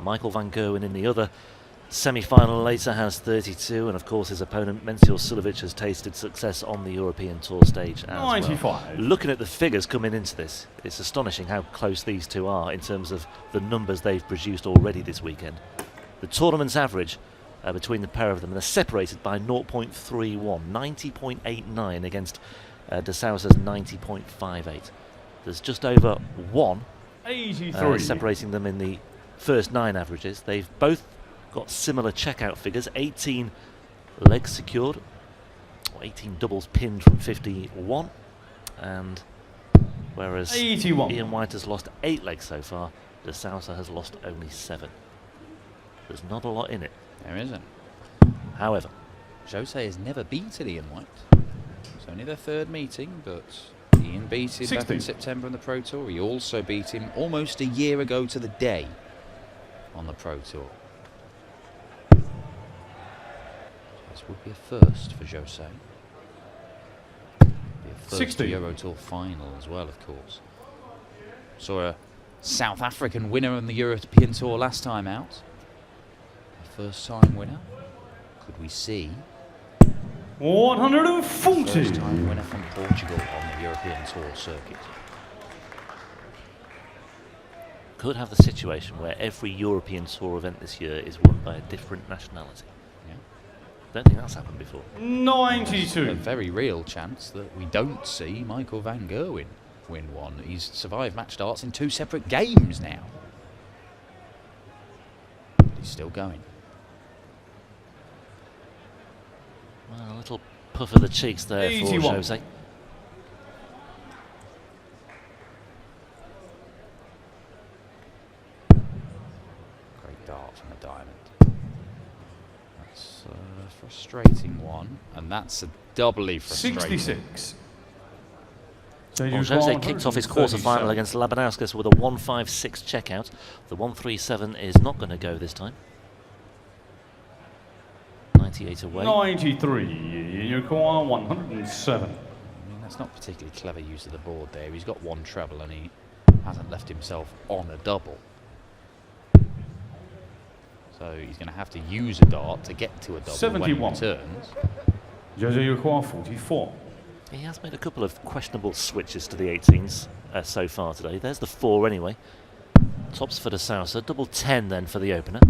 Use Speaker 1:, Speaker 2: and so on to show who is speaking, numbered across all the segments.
Speaker 1: Michael van Gerwen in the other semi-final later has 32, and of course his opponent Mencior Sulovic has tasted success on the European Tour stage as
Speaker 2: 95.
Speaker 1: well. Looking at the figures coming into this, it's astonishing how close these two are in terms of the numbers they've produced already this weekend. The tournament's average between the pair of them, and they're separated by 0.31, 90.89 against De Sousa's 90.58. There's just over one
Speaker 2: 83.
Speaker 1: separating them in the first 9 averages. They've both got similar checkout figures, 18 legs secured, or 18 doubles pinned from 51, and whereas
Speaker 2: 81.
Speaker 1: Ian White has lost 8 legs so far, De Sousa has lost only 7. There's not a lot in it.
Speaker 3: There isn't.
Speaker 1: However,
Speaker 3: Jose has never beaten Ian White. It's only their 3rd meeting, but Ian beat him
Speaker 2: 60.
Speaker 3: back in September on the Pro Tour. He also beat him almost a year ago to the day on the Pro Tour. This would be a first for Jose. Be a first
Speaker 2: 60.
Speaker 3: Euro Tour final as well, of course. Saw a South African winner on the European Tour last time out. A first-time winner. Could we see
Speaker 2: 140.
Speaker 3: first-time winner from Portugal on the European Tour circuit?
Speaker 1: could have the situation where every European Tour event this year is won by a different nationality.
Speaker 3: Yeah.
Speaker 1: Don't think that's happened before.
Speaker 2: 92.
Speaker 3: A very real chance that we don't see Michael van Gerwen win one. He's survived match darts in 2 separate games now. But he's still going.
Speaker 1: Well, a little puff of the cheeks there
Speaker 2: 81.
Speaker 1: for Jose.
Speaker 3: Great dart from the diamond. That's a frustrating one, and that's a doubly frustrating.
Speaker 2: 66. So
Speaker 1: Well, Jose kicked off his quarter-final against Labanauskas with a 1.56 checkout. The 1.37 is not going to go this time. 98 away.
Speaker 2: 93. You require 107.
Speaker 3: I mean, that's not particularly clever use of the board there. He's got one treble and he hasn't left himself on a double. So he's going to have to use a dart to get to a double
Speaker 2: 71.
Speaker 3: when he returns.
Speaker 2: Jose, you require 44.
Speaker 1: He has made a couple of questionable switches to the 18s so far today. There's the 4 anyway. Tops for De Sousa. Double 10 then for the opener.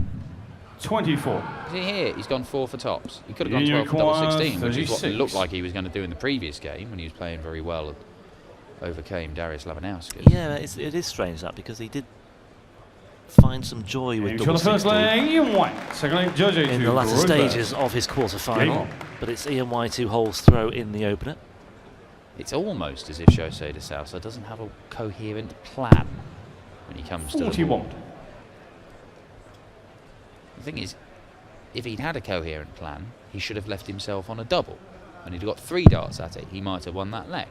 Speaker 2: 24.
Speaker 3: See here, he's gone 4 for tops. He could have gone
Speaker 2: You
Speaker 3: 12 for double
Speaker 2: require
Speaker 3: 16, which is what it
Speaker 2: 36.
Speaker 3: looked like he was going to do in the previous game when he was playing very well and overcame Darius Labanauskas.
Speaker 1: Yeah, it is strange that, because he did find some joy with
Speaker 2: Aim
Speaker 1: double
Speaker 2: for the first
Speaker 1: 16
Speaker 2: leg, Ian White. Second leg, Jose
Speaker 1: in
Speaker 2: to
Speaker 1: the latter
Speaker 2: Gruber.
Speaker 1: stages of his quarter-final.
Speaker 2: Game on.
Speaker 1: But it's Ian White who holds throw in the opener.
Speaker 3: It's almost as if Jose De Sousa doesn't have a coherent plan when he comes to the
Speaker 2: 41.
Speaker 3: board. The thing is, if he'd had a coherent plan, he should have left himself on a double. And he'd got 3 darts at it, he might have won that leg.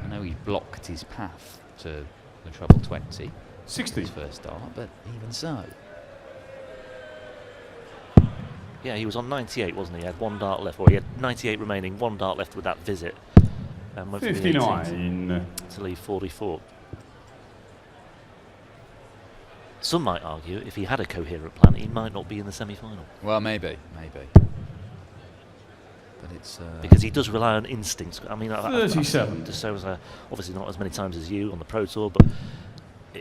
Speaker 3: I know he blocked his path to the treble 20,
Speaker 2: 60.
Speaker 3: his first dart, but even so.
Speaker 1: Yeah, he was on 98, wasn't he? He had 1 dart left, or he had 98 remaining, 1 dart left with that visit. And went for the 18
Speaker 2: 59.
Speaker 1: to leave 44. Some might argue if he had a coherent plan, he might not be in the semi-final.
Speaker 3: Well, maybe. But it's...
Speaker 1: Because he does rely on instincts. I mean,
Speaker 2: 37.
Speaker 1: De Sousa, obviously not as many times as you on the Pro Tour, but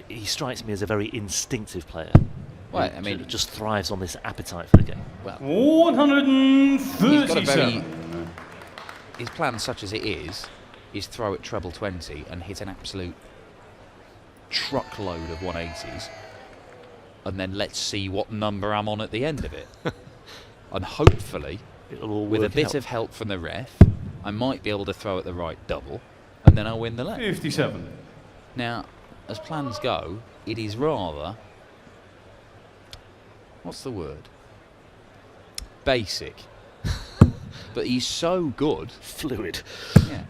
Speaker 1: he strikes me as a very instinctive player.
Speaker 3: Well,
Speaker 1: who
Speaker 3: I mean...
Speaker 1: just thrives on this appetite for the game.
Speaker 3: Well,
Speaker 2: 137.
Speaker 3: he's got a very... His plan, such as it is throw at treble 20 and hit an absolute truckload of 180s, and then let's see what number I'm on at the end of it. And hopefully,
Speaker 1: It'll all
Speaker 3: with a
Speaker 1: work
Speaker 3: bit
Speaker 1: out.
Speaker 3: of help from the ref, I might be able to throw at the right double, and then I'll win the leg.
Speaker 2: 57.
Speaker 3: Now, as plans go, it is rather... What's the word? Basic. But he's so good.
Speaker 1: Fluid.
Speaker 3: Yeah.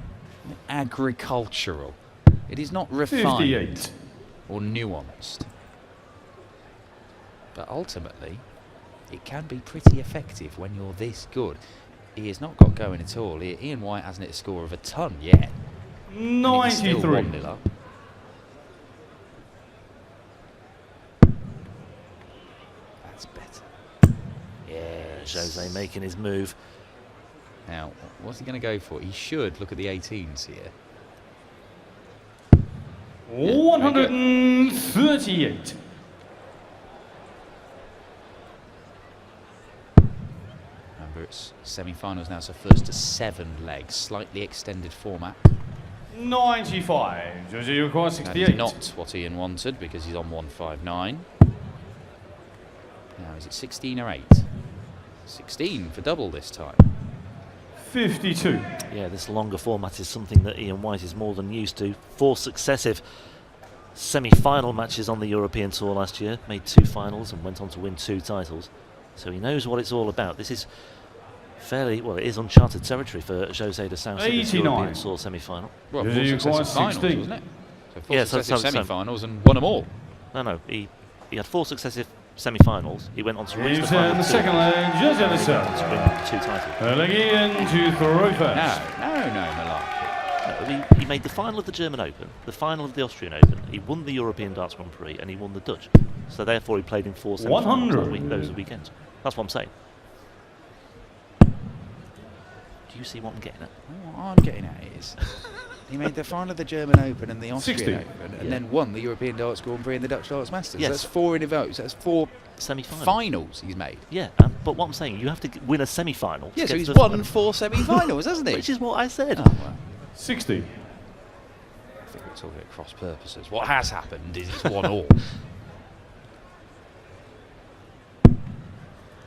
Speaker 3: Agricultural. It is not refined
Speaker 2: 58.
Speaker 3: or nuanced. But ultimately, it can be pretty effective when you're this good. He has not got going at all. Ian White hasn't hit a score of a ton yet. And he's still
Speaker 2: 93.
Speaker 3: 1-0 up. That's better. Yes.
Speaker 1: Jose making his move.
Speaker 3: Now, what's he going to go for? He should look at the 18s here.
Speaker 2: 138.
Speaker 3: Remember, it's semi-finals now, so first to 7 legs. Slightly extended format.
Speaker 2: 95. Jose, you require
Speaker 3: That
Speaker 2: 68.
Speaker 3: is not what Ian wanted because he's on 159. Now, is it 16 or 8? 16 for double this time.
Speaker 2: 52.
Speaker 1: Yeah, this longer format is something that Ian White is more than used to. 4 successive semi-final matches on the European Tour last year. Made 2 finals and went on to win 2 titles. So he knows what it's all about. This is fairly, well, it is uncharted territory for Jose de Sousa, this
Speaker 2: 89.
Speaker 1: European Tour semi-final.
Speaker 3: Well,
Speaker 2: Does
Speaker 3: 4
Speaker 2: he require
Speaker 3: successive finals,
Speaker 2: 16?
Speaker 3: wasn't it? So 4
Speaker 1: Yeah,
Speaker 3: successive
Speaker 1: so-
Speaker 3: semi-finals and won them all.
Speaker 1: No, he had 4 successive semi-finals. He went on to reach the
Speaker 2: He's
Speaker 1: final
Speaker 2: in the
Speaker 1: 2.
Speaker 2: second leg, Jose de
Speaker 1: And he went on to
Speaker 2: Sousa.
Speaker 1: win 2 titles.
Speaker 2: Leg in to throw
Speaker 3: No,
Speaker 2: first.
Speaker 3: malarkey.
Speaker 1: I mean, he made the final of the German Open, the final of the Austrian Open, he won the European Darts Grand Prix, and he won the Dutch. So therefore he played in 4 semi-finals
Speaker 2: 100.
Speaker 1: those weekends. That's what I'm saying. Do you see what I'm getting at?
Speaker 3: What I'm getting at is he made the final of the German Open and the Austrian
Speaker 2: 60.
Speaker 3: Open and
Speaker 1: Yeah.
Speaker 3: then won the European Darts Grand Prix and the Dutch Darts Masters.
Speaker 1: Yes.
Speaker 3: That's 4 in a row. So that's 4
Speaker 1: Semi-final.
Speaker 3: finals he's made.
Speaker 1: Yeah, but what I'm saying, you have to win a semi-final. to
Speaker 3: Yeah, so
Speaker 1: get
Speaker 3: he's
Speaker 1: to the
Speaker 3: won
Speaker 1: final.
Speaker 3: 4 semi-finals, hasn't he?
Speaker 1: Which is what I said.
Speaker 3: Oh, well.
Speaker 2: 60.
Speaker 3: I think we're talking at cross purposes. What has happened is it's 1-all.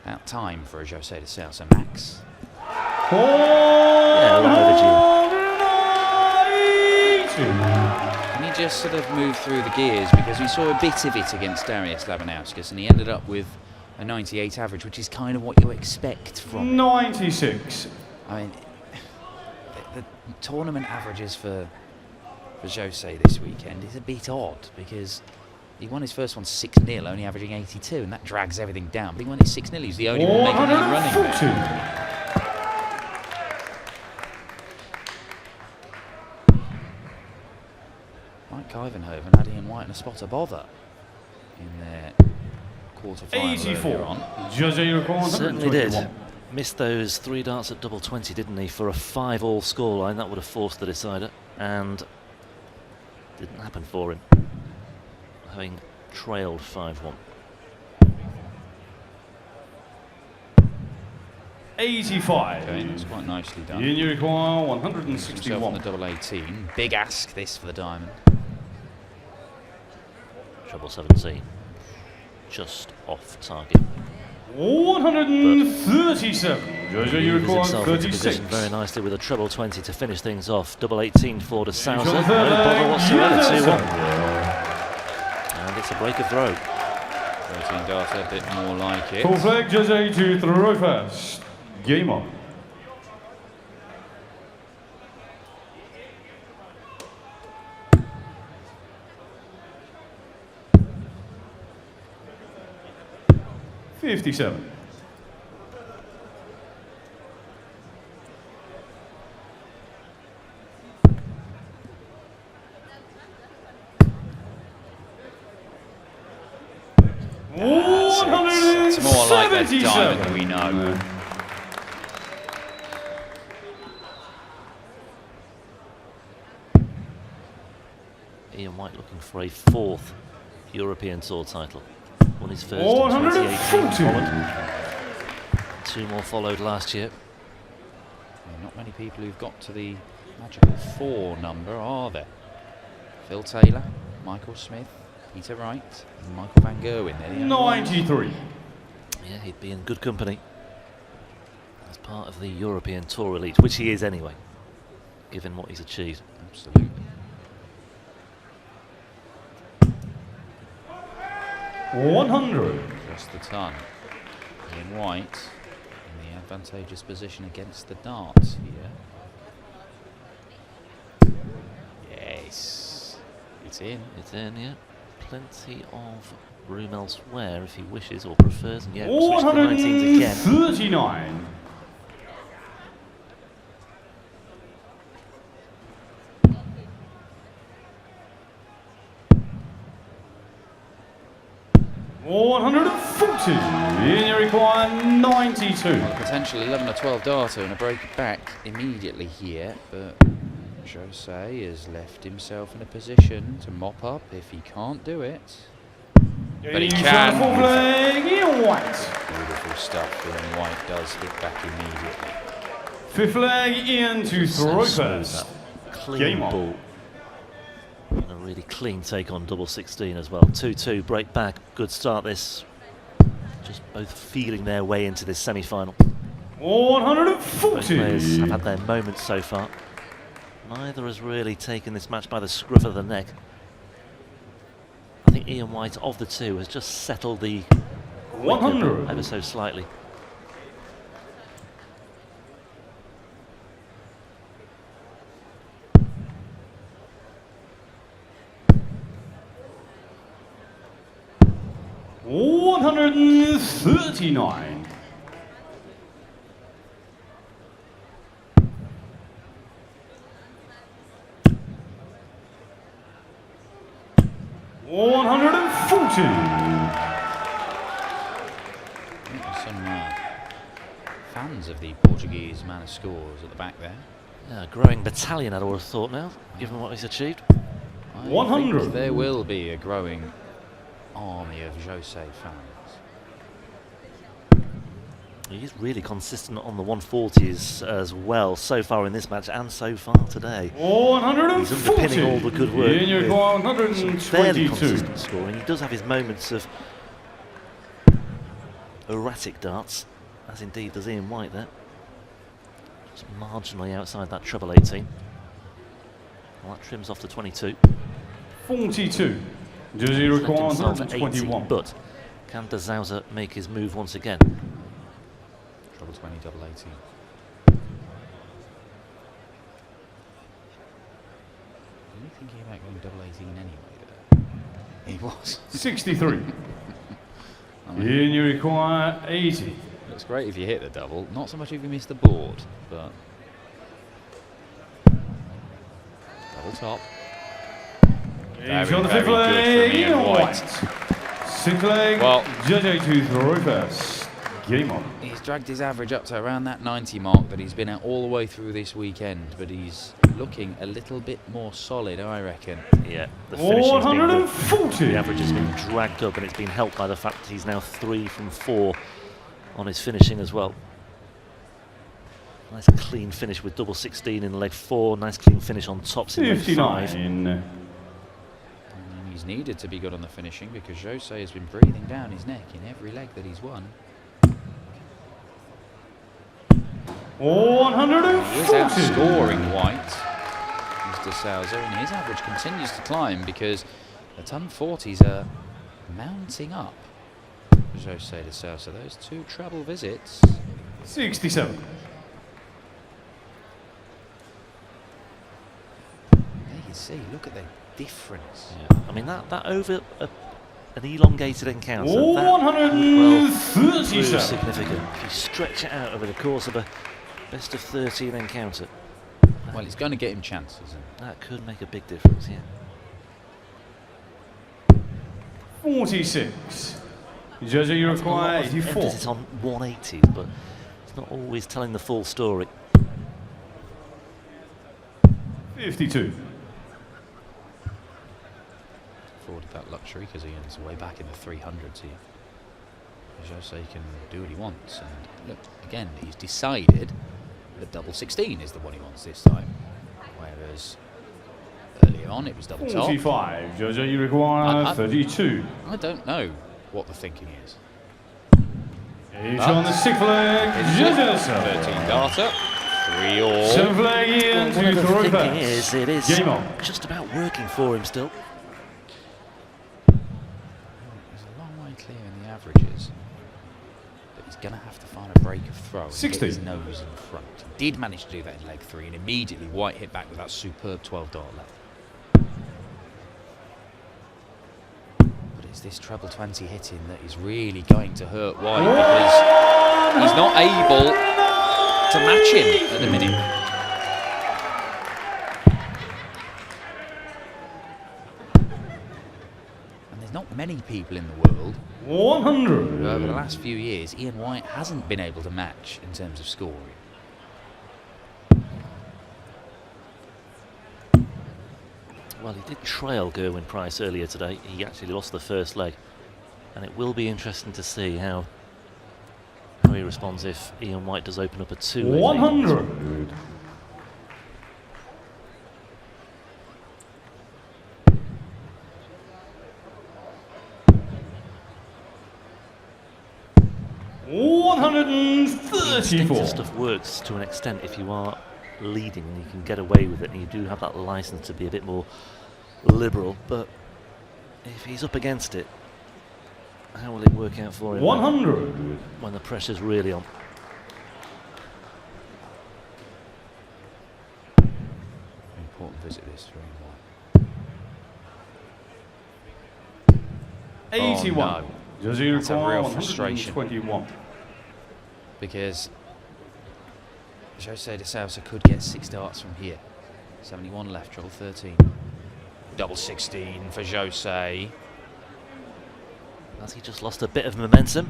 Speaker 3: About time for a Jose de Sousa max.
Speaker 1: long
Speaker 3: And he just sort of moved through the gears because we saw a bit of it against Darius Labanauskas and he ended up with a 98 average, which is kind of what you expect from.
Speaker 2: 96.
Speaker 3: I mean, the tournament averages for Jose this weekend is a bit odd because he won his first one 6-0, only averaging 82, and that drags everything down. But he won it 6-0, he's the only one making any running
Speaker 2: 140.
Speaker 3: there. Mike Ivanhoven had Ian White in a spot of bother in their quarter-final
Speaker 2: 84.
Speaker 3: earlier on.
Speaker 2: Jose, you require
Speaker 1: Certainly did.
Speaker 2: 121.
Speaker 1: Missed those 3 darts at double 20, didn't he, for a 5-all scoreline. That would have forced the decider, and didn't happen for him, having trailed 5-1.
Speaker 2: 85.
Speaker 3: Okay, that's quite nicely done.
Speaker 2: You require
Speaker 3: Himself on the
Speaker 2: 161.
Speaker 3: double 18. Big ask this for the diamond.
Speaker 1: Treble 17, just off target.
Speaker 2: 137. Jose, you
Speaker 1: Moves
Speaker 2: require
Speaker 1: himself into
Speaker 2: 36.
Speaker 1: position very nicely with a treble 20 to finish things off. Double 18 for de Sousa.
Speaker 2: on
Speaker 1: No
Speaker 2: the third
Speaker 1: bother
Speaker 2: leg,
Speaker 1: whatsoever.
Speaker 2: Jose.
Speaker 1: 2-1. And it's a break of throw.
Speaker 3: 13 darts, a bit more like it.
Speaker 2: Full flag, Jose to throw first. Game on. $57.
Speaker 3: It's more like the
Speaker 2: 177.
Speaker 3: diamond we know.
Speaker 1: Ian White looking for a 4th European Tour title. Won his first in 2018 in
Speaker 2: 140.
Speaker 1: Holland. 2 more followed last year.
Speaker 3: Not many people who've got to the magical 4 number, are there? Phil Taylor, Michael Smith, Peter Wright, and Michael Van Gerwen. They're the only ones.
Speaker 2: 93.
Speaker 1: Yeah, he'd be in good company as part of the European Tour elite, which he is anyway, given what he's achieved.
Speaker 3: Absolutely.
Speaker 2: 100.
Speaker 3: Just the ton. Ian White in the advantageous position against the darts here. Yes. It's in.
Speaker 1: It's in, yeah. Plenty of room elsewhere if he wishes or prefers. And yeah, switch to the 19s again.
Speaker 2: 139. 140. And you require 92.
Speaker 3: Potential 11 or 12 darter and a break back immediately here, but Jose has left himself in a position to mop up if he can't do it. But he can.
Speaker 2: Full flag, Ian White.
Speaker 3: Beautiful stuff. Ian White does hit back immediately.
Speaker 2: Fifth flag, Ian to throw first.
Speaker 1: Clean
Speaker 2: Game on.
Speaker 1: ball. And a really clean take on double 16 as well. 2-2, break back. Good start this. Just both feeling their way into this semi-final. Both
Speaker 2: 140.
Speaker 1: players have had their moments so far. Neither has really taken this match by the scruff of the neck. I think Ian White, of the two, has just settled the
Speaker 2: 100.
Speaker 1: ever so slightly.
Speaker 2: $139.
Speaker 3: Some fans of the Portuguese man of scores at the back there.
Speaker 1: Yeah, a growing battalion, I'd have thought now, given what he's achieved.
Speaker 3: I
Speaker 2: 100.
Speaker 3: think there will be a growing army of Jose fans.
Speaker 1: He's really consistent on the 140s as well, so far in this match and so far today.
Speaker 2: 140.
Speaker 1: He's underpinning all the good work
Speaker 2: And you
Speaker 1: with
Speaker 2: require
Speaker 1: some fairly
Speaker 2: 122.
Speaker 1: consistent scoring. He does have his moments of erratic darts, as indeed does Ian White there. Just marginally outside that treble 18. Well, that trims off to 22.
Speaker 2: 42. Does he
Speaker 1: Left
Speaker 2: require
Speaker 1: himself at
Speaker 2: 121?
Speaker 1: but can De Sousa make his move once again?
Speaker 3: Treble 20, double 18. Were you thinking about going double 18 anyway there? He was.
Speaker 2: 63.
Speaker 3: I mean,
Speaker 2: And you require 80.
Speaker 3: looks great if you hit the double, not so much if you miss the board, but double top.
Speaker 2: He's
Speaker 3: Very,
Speaker 2: got the
Speaker 3: very
Speaker 2: fifth leg,
Speaker 3: good from Ian
Speaker 2: Ian
Speaker 3: White.
Speaker 2: White. Sixth leg,
Speaker 3: Well-
Speaker 2: Jose to throw first. Game on.
Speaker 3: He's dragged his average up to around that 90 mark that he's been at all the way through this weekend, but he's looking a little bit more solid, I reckon.
Speaker 1: Yeah, the finishing's been good.
Speaker 2: 140.
Speaker 1: The average has been dragged up, and it's been helped by the fact that he's now 3 from 4 on his finishing as well. Nice clean finish with double 16 in leg 4. Nice clean finish on tops in leg 5.
Speaker 2: 59.
Speaker 3: And he's needed to be good on the finishing because Jose has been breathing down his neck in every leg that he's won. He is
Speaker 2: 140.
Speaker 3: outscoring White, Mr. Sousa, and his average continues to climb because the ton 40s are mounting up. Jose de Sousa, those 2 treble visits.
Speaker 2: 67.
Speaker 3: There you see, look at the difference.
Speaker 1: Yeah. I mean, that over an elongated encounter, that well,
Speaker 2: 137.
Speaker 1: proves significant. If you stretch it out over the course of a best of 13 encounter,
Speaker 3: Well, it's going to get him chances. And
Speaker 1: that could make a big difference, yeah.
Speaker 2: 46. Jose, you require
Speaker 1: A lot of
Speaker 2: 84.
Speaker 1: emphasis on 180s, but it's not always telling the full story.
Speaker 2: 52.
Speaker 3: afforded that luxury because Ian's way back in the 300s here. Jose can do what he wants, and look, again, he's decided that double 16 is the one he wants this time, whereas earlier on it was double top.
Speaker 2: 45. Jose, you require 32.
Speaker 3: I don't know what the thinking is.
Speaker 2: He's on the 6th leg. Jose,
Speaker 3: 13 darter, 3 all.
Speaker 2: 7th leg Ian
Speaker 1: Well, whatever
Speaker 2: to
Speaker 1: the
Speaker 2: throw
Speaker 1: thinking
Speaker 2: pass.
Speaker 1: is, it is
Speaker 2: Game on.
Speaker 1: just about working for him still.
Speaker 3: There's a long way clear in the averages, but he's going to have to find a break of throw and
Speaker 2: 60.
Speaker 3: get his nose in front. He did manage to do that in leg 3, and immediately White hit back with that superb 12 dart left. But it's this treble 20 hitting that is really going to hurt White because he's not able to match him at the minute. And there's not many people in the world,
Speaker 2: 100.
Speaker 3: over the last few years, Ian White hasn't been able to match in terms of scoring.
Speaker 1: Well, he did trail Gerwyn Price earlier today. He actually lost the first leg. And it will be interesting to see how he responds if Ian White does open up a 2-leg lead.
Speaker 2: 100.
Speaker 1: The instinctive
Speaker 2: 134.
Speaker 1: stuff works to an extent if you are leading and you can get away with it, and you do have that license to be a bit more liberal. But if he's up against it, how will it work out for him
Speaker 2: 100.
Speaker 1: when the pressure's really on?
Speaker 3: Important visit this for Ian White.
Speaker 2: 81.
Speaker 3: Oh,
Speaker 2: Does he
Speaker 3: That's a
Speaker 2: require
Speaker 3: real frustration.
Speaker 2: 121?
Speaker 3: Because Jose de Sousa could get 6 darts from here. 71 left, treble 13. Double 16 for Jose.
Speaker 1: Has he just lost a bit of momentum?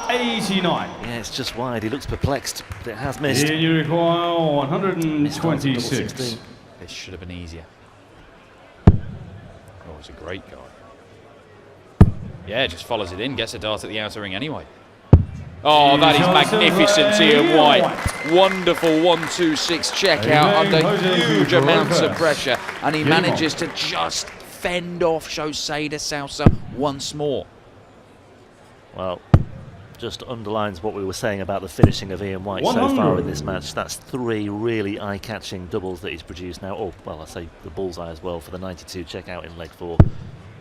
Speaker 2: 89.
Speaker 1: Yeah, it's just wide. He looks perplexed, but it has missed.
Speaker 2: Here you require
Speaker 1: Missed out on double
Speaker 2: 126.
Speaker 1: 16.
Speaker 3: This should have been easier. Oh, he's a great guy. Yeah, just follows it in, gets a dart at the outer ring anyway. Oh, that is magnificent, Ian White. Wonderful 1-2-6 checkout under huge amounts of pressure, and he manages to just fend off Jose de Sousa once more.
Speaker 1: Well, just underlines what we were saying about the finishing of Ian White so far
Speaker 2: 100.
Speaker 1: in this match. That's 3 really eye-catching doubles that he's produced now. Or, well, I say the bullseye as well for the 92 checkout in leg 4.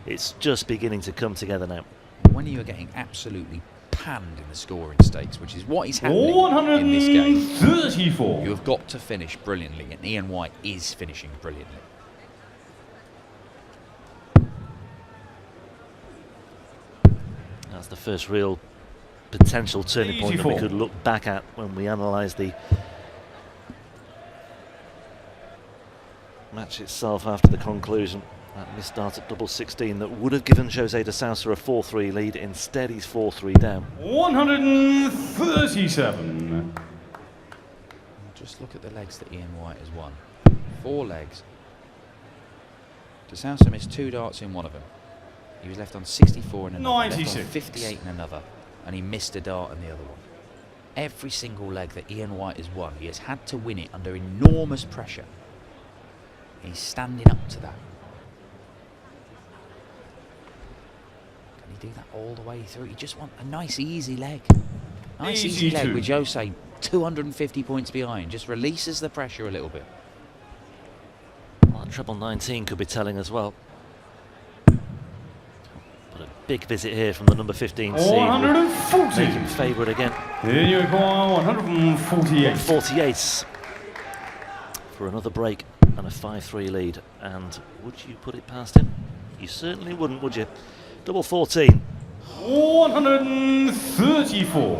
Speaker 1: It's just beginning to come together now.
Speaker 3: When you are getting absolutely panned in the scoring stakes, which is what is happening in this game,
Speaker 2: 134.
Speaker 3: you have got to finish brilliantly, and Ian White is finishing brilliantly.
Speaker 1: That's the first real potential turning point that we
Speaker 2: 84.
Speaker 1: could look back at when we analyse the match itself after the conclusion. That missed dart at double 16 that would have given Jose de Sousa a 4-3 lead. Instead, he's 4-3 down.
Speaker 2: 137.
Speaker 3: Just look at the legs that Ian White has won. 4 legs. De Sousa missed 2 darts in one of them. He was left on 64 in another, left on
Speaker 2: 96.
Speaker 3: 58 in another, and he missed a dart in the other one. Every single leg that Ian White has won, he has had to win it under enormous pressure. He's standing up to that. Can he do that all the way through? He just wants a nice easy leg. Nice easy leg
Speaker 2: 82.
Speaker 3: with Jose 250 points behind. Just releases the pressure a little bit.
Speaker 1: Well, that treble 19 could be telling as well. But a big visit here from the number 15 seed.
Speaker 2: 140.
Speaker 1: Make him favourite again.
Speaker 2: Here you require 148.
Speaker 1: 48 for another break and a 5-3 lead. And would you put it past him? You certainly wouldn't, would you? Double 14.
Speaker 2: 134.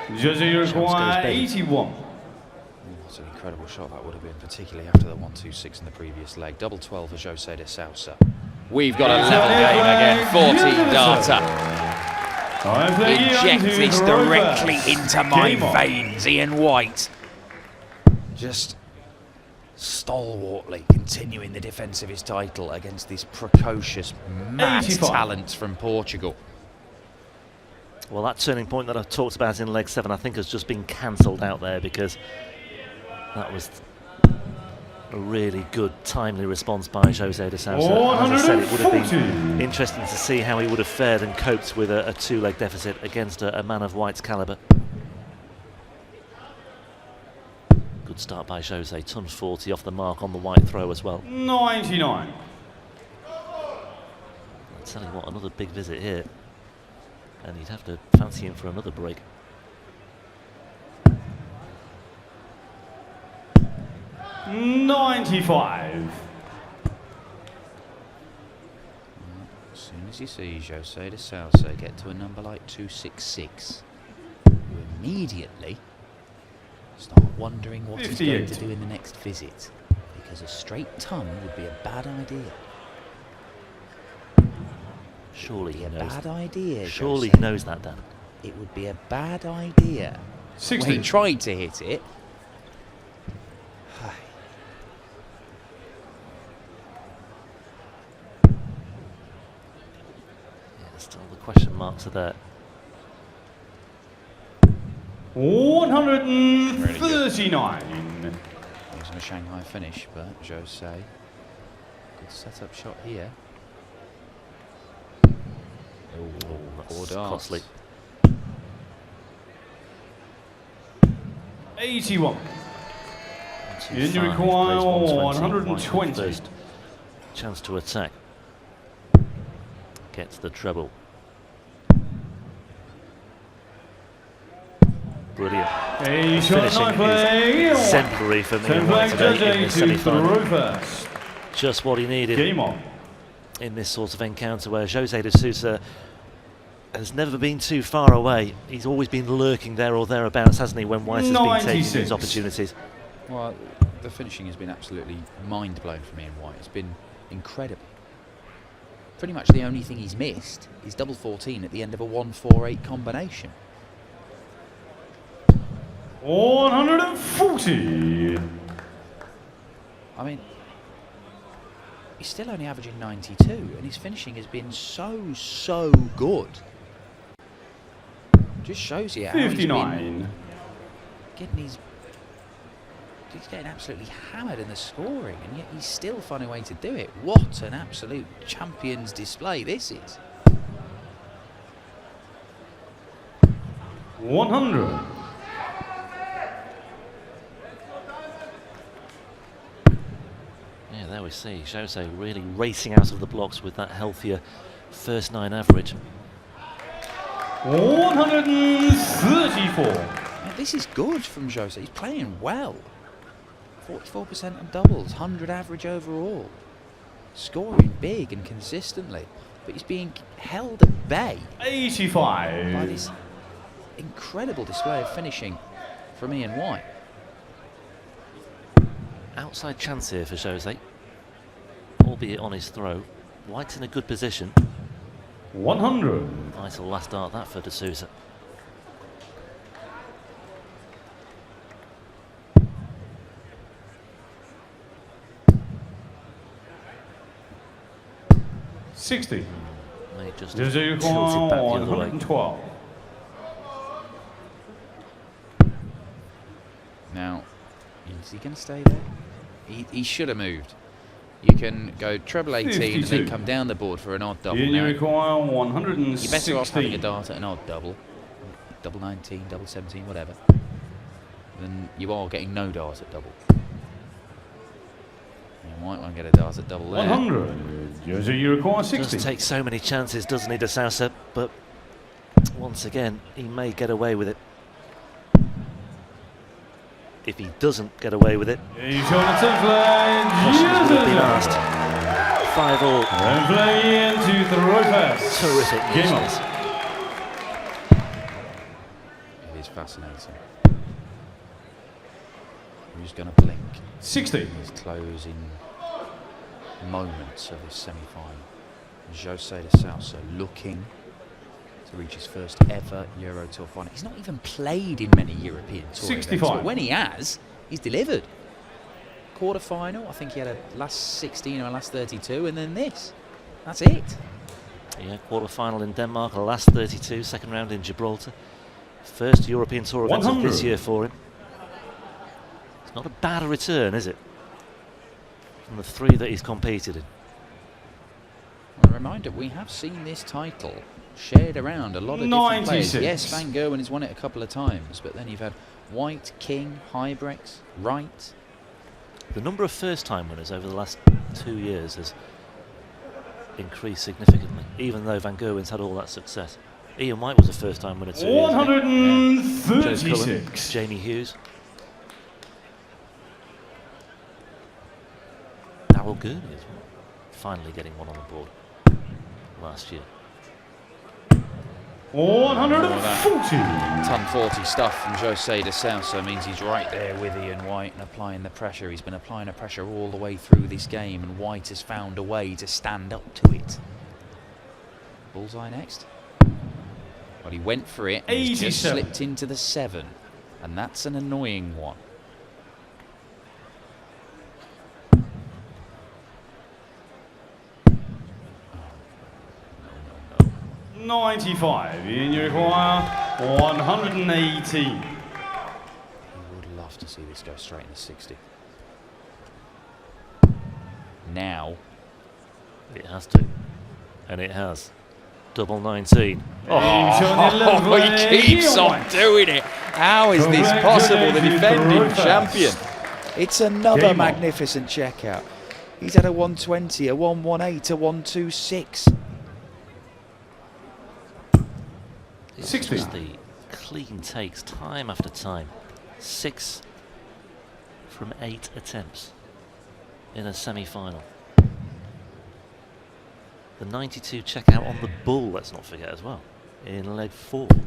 Speaker 2: Jose require 81.
Speaker 3: What an incredible shot that would have been, particularly after the 1-2-6 in the previous leg. Double 12 for Jose de Sousa. We've got a level game again. 14 darter. Inject this directly into my veins. Ian White just stalwartly continuing the defence of his title against this precocious, mad
Speaker 2: 85.
Speaker 3: talent from Portugal.
Speaker 1: Well, that turning point that I talked about in leg 7, I think has just been cancelled out there, because that was a really good, timely response by Jose de Sousa. As I said, it would have been interesting to see how he would have fared and coped with a 2-leg deficit against a man of White's calibre. Good start by Jose, ton 40 off the mark on the White throw as well.
Speaker 2: 99.
Speaker 1: I tell you what, another big visit here, and you'd have to fancy him for another break.
Speaker 3: As
Speaker 2: 95.
Speaker 3: soon as you see Jose de Sousa get to a number like 266, you immediately start wondering what he's going to
Speaker 2: 58.
Speaker 3: do in the next visit, because a straight ton would be a bad idea.
Speaker 1: Surely he
Speaker 3: A
Speaker 1: knows.
Speaker 3: bad idea.
Speaker 1: Surely
Speaker 3: Jose.
Speaker 1: he knows that, Dan.
Speaker 3: It would be a bad idea. Well,
Speaker 2: 60.
Speaker 3: he tried to hit it.
Speaker 1: Yeah, still the question marks are there.
Speaker 2: 139.
Speaker 3: Using a Shanghai finish, but Jose, good setup shot here.
Speaker 1: Oh,
Speaker 3: Four
Speaker 1: that's
Speaker 3: darts.
Speaker 1: costly.
Speaker 2: 81. You
Speaker 1: 125,
Speaker 2: require
Speaker 1: plays 120.
Speaker 2: 120.
Speaker 1: First chance to attack. Gets the treble. Brilliant.
Speaker 2: A shot
Speaker 1: Finishing
Speaker 2: nine play.
Speaker 1: is exemplary for me
Speaker 2: Ten
Speaker 1: and White
Speaker 2: flag
Speaker 1: today in this semi-final.
Speaker 2: reverse.
Speaker 1: Just what he needed
Speaker 2: Game on.
Speaker 1: in this sort of encounter where Jose de Sousa has never been too far away. He's always been lurking there or thereabouts, hasn't he, when White has been taking
Speaker 2: 96.
Speaker 1: his opportunities.
Speaker 3: Well, the finishing has been absolutely mind-blowing for me and White. It's been incredible. Pretty much the only thing he's missed is double 14 at the end of a 1-4-8 combination.
Speaker 2: 140.
Speaker 3: I mean, he's still only averaging 92, and his finishing has been so good. Just shows you how he's been
Speaker 2: 59.
Speaker 3: getting he's getting absolutely hammered in the scoring, and yet he's still finding a way to do it. What an absolute champion's display this is.
Speaker 2: 100.
Speaker 1: Yeah, there we see Jose really racing out of the blocks with that healthier first 9 average.
Speaker 2: 134.
Speaker 3: Now, this is good from Jose. He's playing well. 44% on doubles, 100 average overall. Scoring big and consistently, but he's being held at bay by
Speaker 2: 85.
Speaker 3: this incredible display of finishing from Ian White.
Speaker 1: Outside chance here for Jose, albeit on his throw. White's in a good position.
Speaker 2: 100.
Speaker 1: Nice last dart that for de Sousa.
Speaker 2: $60.
Speaker 1: May just
Speaker 2: Does it
Speaker 1: have tilted back the
Speaker 2: require
Speaker 1: other way.
Speaker 2: 112.
Speaker 3: Now, is he going to stay there? He should have moved. You can go treble 18 and
Speaker 2: 52.
Speaker 3: then come down the board for an odd double.
Speaker 2: You
Speaker 3: Now,
Speaker 2: require 116.
Speaker 3: you're better off having a dart at an odd double, double 19, double 17, whatever, than you are getting no dart at double. You might want to get a dart at double there.
Speaker 2: 100. You require 60.
Speaker 1: Does take so many chances, doesn't he, de Sousa? But once again, he may get away with it. If he doesn't get away with it,
Speaker 2: He's on the 10 flag.
Speaker 1: questions would have been asked. 5-all.
Speaker 2: 10 flag into the reverse.
Speaker 1: Terrific
Speaker 2: Game
Speaker 1: news
Speaker 2: on.
Speaker 1: this.
Speaker 3: It is fascinating. Who's going to blink?
Speaker 2: 60.
Speaker 3: These closing moments of his semi-final. Jose de Sousa looking to reach his first ever Euro Tour final. He's not even played in many European Tour
Speaker 2: 65.
Speaker 3: events, but when he has, he's delivered. Quarter-final, I think he had a last 16 or last 32, and then this. That's it.
Speaker 1: Yeah, quarter-final in Denmark, a last 32, second round in Gibraltar. First European Tour event of this
Speaker 2: 100.
Speaker 1: year for him. It's not a bad return, is it? From the 3 that he's competed in.
Speaker 3: A reminder, we have seen this title shared around a lot of different players.
Speaker 2: 96.
Speaker 3: Yes, Van Gerwen has won it a couple of times, but then you've had White, King, Hybrex, Wright.
Speaker 1: The number of first-time winners over the last 2 years has increased significantly, even though Van Gerwen's had all that success. Ian White was a first-time winner 2 years ago. Joe Cullen,
Speaker 2: 136.
Speaker 1: Jamie Hughes. Darryl Gurney as well, finally getting one on the board last year.
Speaker 2: 140.
Speaker 3: Ton 40 stuff from Jose de Sousa means he's right there with Ian White and applying the pressure. He's been applying the pressure all the way through this game, and White has found a way to stand up to it. bullseye next. Well, he went for it and he's just
Speaker 2: 87.
Speaker 3: slipped into the 7. And that's an annoying one.
Speaker 2: 95, and you require 118.
Speaker 3: He would love to see this go straight into 60. Now.
Speaker 1: It has to. And it has. Double 19.
Speaker 3: He keeps on doing it. How is this possible? The defending champion. It's another magnificent checkout. He's had a 120, a 118, a 126.
Speaker 1: It's
Speaker 2: 60.
Speaker 1: just the clean takes time after time. 6 from 8 attempts in a semi-final. The 92 checkout on the bull, let's not forget as well, in leg 4.
Speaker 3: Yeah,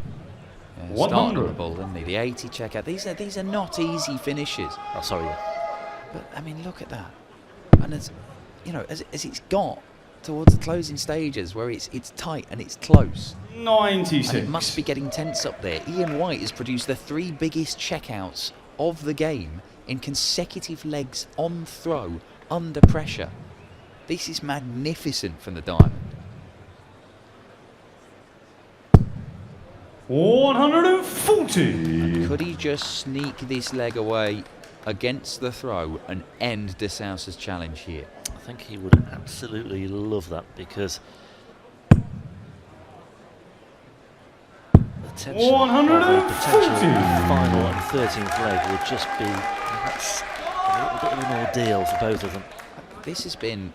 Speaker 3: starting on the ball, didn't he? The 80 checkout. These are not easy finishes.
Speaker 1: Oh, sorry. Yeah.
Speaker 3: But I mean, look at that. And as you know, as it's got towards the closing stages where it's tight and it's close.
Speaker 2: 96.
Speaker 3: And it must be getting tense up there. Ian White has produced the 3 biggest checkouts of the game in consecutive legs on throw under pressure. This is magnificent from the diamond.
Speaker 2: 140.
Speaker 3: Could he just sneak this leg away against the throw and end De Sousa's challenge here?
Speaker 1: I think he would absolutely love that, because the tension of a potential final and 13th leg would just be perhaps a little bit of an ordeal for both of them.
Speaker 3: This has been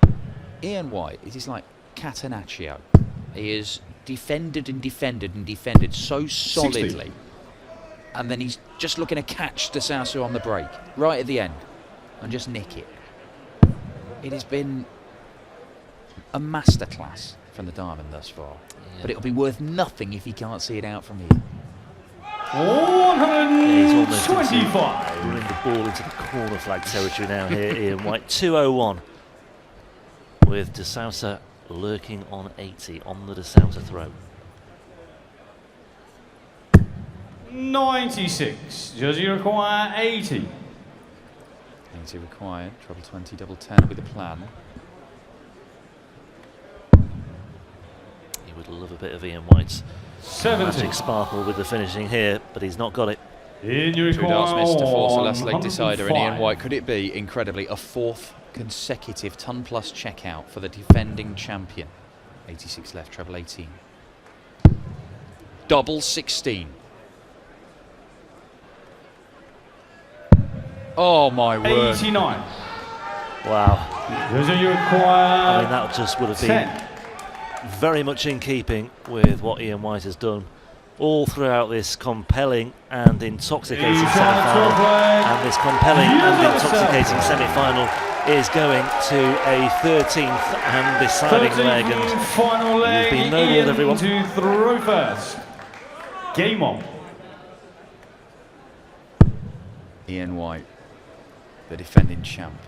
Speaker 3: Ian White. It is like Catenaccio. He has defended and defended and defended so solidly.
Speaker 2: 60.
Speaker 3: And then he's just looking to catch De Sousa on the break, right at the end, and just nick it. It has been a masterclass from the diamond thus far.
Speaker 1: Yeah.
Speaker 3: But it'll be worth nothing if he can't see it out from here.
Speaker 2: 125.
Speaker 1: Bring the ball into the corner flag territory now here, Ian White. 201 with De Sousa lurking on 80 on the De Sousa throw.
Speaker 2: 96. Does he require 80?
Speaker 3: 80 required. Treble 20, double 10 will be the plan.
Speaker 1: He would love a bit of Ian White's
Speaker 2: 70.
Speaker 1: magic sparkle with the finishing here, but he's not got it.
Speaker 2: And you
Speaker 3: 2 darts
Speaker 2: require
Speaker 3: missed to force a last leg decider, and Ian
Speaker 2: 105.
Speaker 3: White, could it be, incredibly, a 4th consecutive ton-plus checkout for the defending champion? 86 left, treble 18. Double 16. Oh my word.
Speaker 2: 89.
Speaker 1: Wow.
Speaker 2: Does he
Speaker 1: I
Speaker 2: require
Speaker 1: mean, that just would have
Speaker 2: 10?
Speaker 1: been very much in keeping with what Ian White has done all throughout this compelling and intoxicating semi-final. And this compelling and intoxicating semi-final is going to a 13th and deciding leg. And
Speaker 2: final leg.
Speaker 1: you've been nobled, everyone.
Speaker 2: To throw first. Game on.
Speaker 3: Ian White, the defending champ.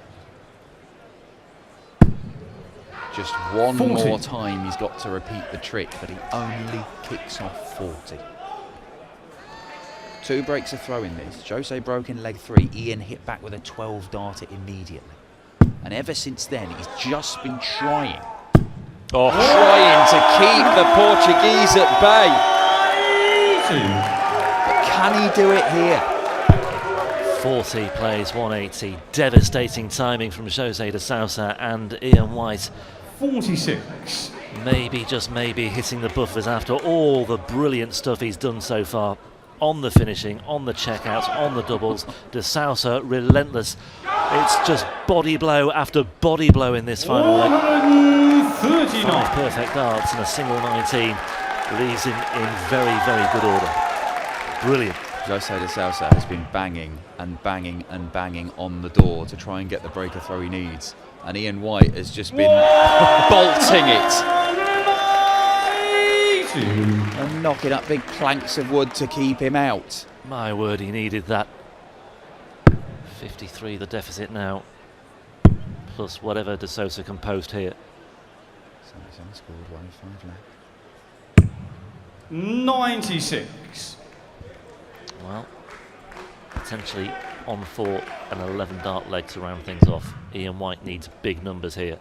Speaker 3: Just one
Speaker 2: 40.
Speaker 3: more time he's got to repeat the trick, but he only kicks off 40. 2 breaks of throw in this. Jose broke in leg 3. Ian hit back with a 12 darter immediately. And ever since then, he's just been trying. Trying to keep the Portuguese at bay. But can he do it here?
Speaker 1: 40 plays 180. Devastating timing from Jose de Sousa, and Ian White
Speaker 2: 46.
Speaker 1: maybe, just maybe, hitting the buffers after all the brilliant stuff he's done so far. On the finishing, on the checkouts, on the doubles. De Sousa relentless. It's just body blow after body blow in this final leg.
Speaker 2: 139.
Speaker 1: 5 perfect darts and a single 19 leaves him in very, very good order. Brilliant.
Speaker 3: Jose de Sousa has been banging and banging and banging on the door to try and get the breaker throw he needs. And Ian White has just been bolting it and knocking up big planks of wood to keep him out.
Speaker 1: My word, he needed that. 53 the deficit now, plus whatever De Sousa can post here.
Speaker 3: 77 scored, 105 left.
Speaker 2: 96.
Speaker 1: Well, potentially on for an 11 dart leg to round things off. Ian White needs big numbers here.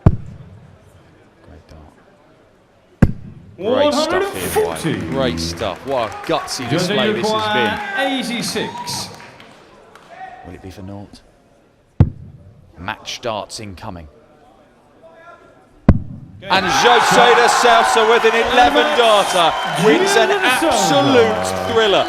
Speaker 3: Great dart. Great stuff, Ian
Speaker 2: 140.
Speaker 3: White. Great stuff. What a gutsy display this has
Speaker 2: 86.
Speaker 3: been. Will it be for naught? Match darts incoming. And Jose de Sousa with an 11 darter wins an absolute thriller.